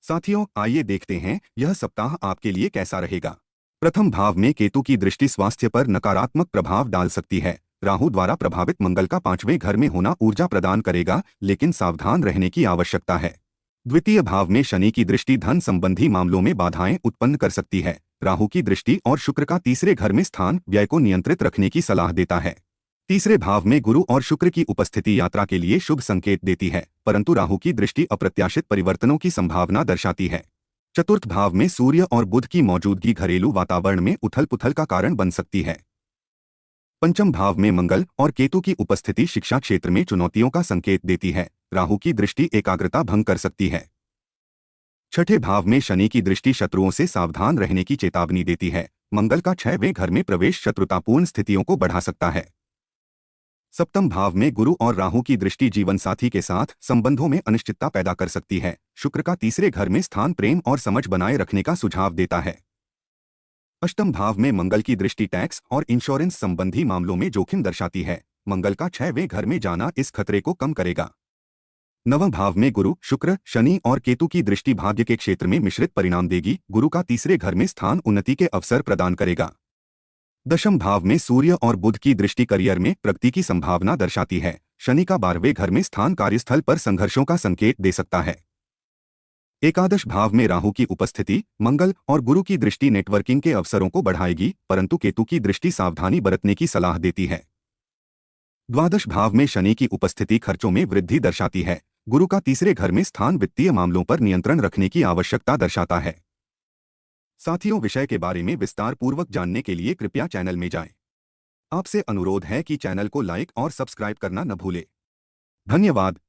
साथियों, आइए देखते हैं यह सप्ताह आपके लिए कैसा रहेगा। प्रथम भाव में केतु की दृष्टि स्वास्थ्य पर नकारात्मक प्रभाव डाल सकती है। राहु द्वारा प्रभावित मंगल का 5वें घर में होना ऊर्जा प्रदान करेगा, लेकिन सावधान रहने की आवश्यकता है। द्वितीय भाव में शनि की दृष्टि धन संबंधी मामलों में बाधाएं उत्पन्न कर सकती है। राहु की दृष्टि और शुक्र का तीसरे घर में स्थान व्यय को नियंत्रित रखने की सलाह देता है। तीसरे भाव में गुरु और शुक्र की उपस्थिति यात्रा के लिए शुभ संकेत देती है, परंतु राहु की दृष्टि अप्रत्याशित परिवर्तनों की संभावना दर्शाती है। चतुर्थ भाव में सूर्य और बुध की मौजूदगी घरेलू वातावरण में उथल-पुथल का कारण बन सकती है। पंचम भाव में मंगल और केतु की उपस्थिति शिक्षा क्षेत्र में चुनौतियों का संकेत देती है। राहु की दृष्टि एकाग्रता भंग कर सकती है। छठे भाव में शनि की दृष्टि शत्रुओं से सावधान रहने की चेतावनी देती है। मंगल का 6वें घर में प्रवेश शत्रुतापूर्ण स्थितियों को बढ़ा सकता है। सप्तम भाव में गुरु और राहु की दृष्टि जीवन साथी के साथ संबंधों में अनिश्चितता पैदा कर सकती है। शुक्र का तीसरे घर में स्थान प्रेम और समझ बनाए रखने का सुझाव देता है। अष्टम भाव में मंगल की दृष्टि टैक्स और इंश्योरेंस संबंधी मामलों में जोखिम दर्शाती है। मंगल का 6वें घर में जाना इस खतरे को कम करेगा। नवम भाव में गुरु, शुक्र, शनि और केतु की दृष्टि भाग्य के क्षेत्र में मिश्रित परिणाम देगी। गुरु का तीसरे घर में स्थान उन्नति के अवसर प्रदान करेगा। दशम भाव में सूर्य और बुध की दृष्टि करियर में प्रगति की संभावना दर्शाती है। शनि का 12वें घर में स्थान कार्यस्थल पर संघर्षों का संकेत दे सकता है। एकादश भाव में राहु की उपस्थिति, मंगल और गुरु की दृष्टि नेटवर्किंग के अवसरों को बढ़ाएगी, परंतु केतु की दृष्टि सावधानी बरतने की सलाह देती है। द्वादश भाव में शनि की उपस्थिति खर्चों में वृद्धि दर्शाती है। गुरु का तीसरे घर में स्थान वित्तीय मामलों पर नियंत्रण रखने की आवश्यकता दर्शाता है। साथियों, विषय के बारे में विस्तार पूर्वक जानने के लिए कृपया चैनल में जाएं। आपसे अनुरोध है कि चैनल को लाइक और सब्सक्राइब करना न भूलें। धन्यवाद।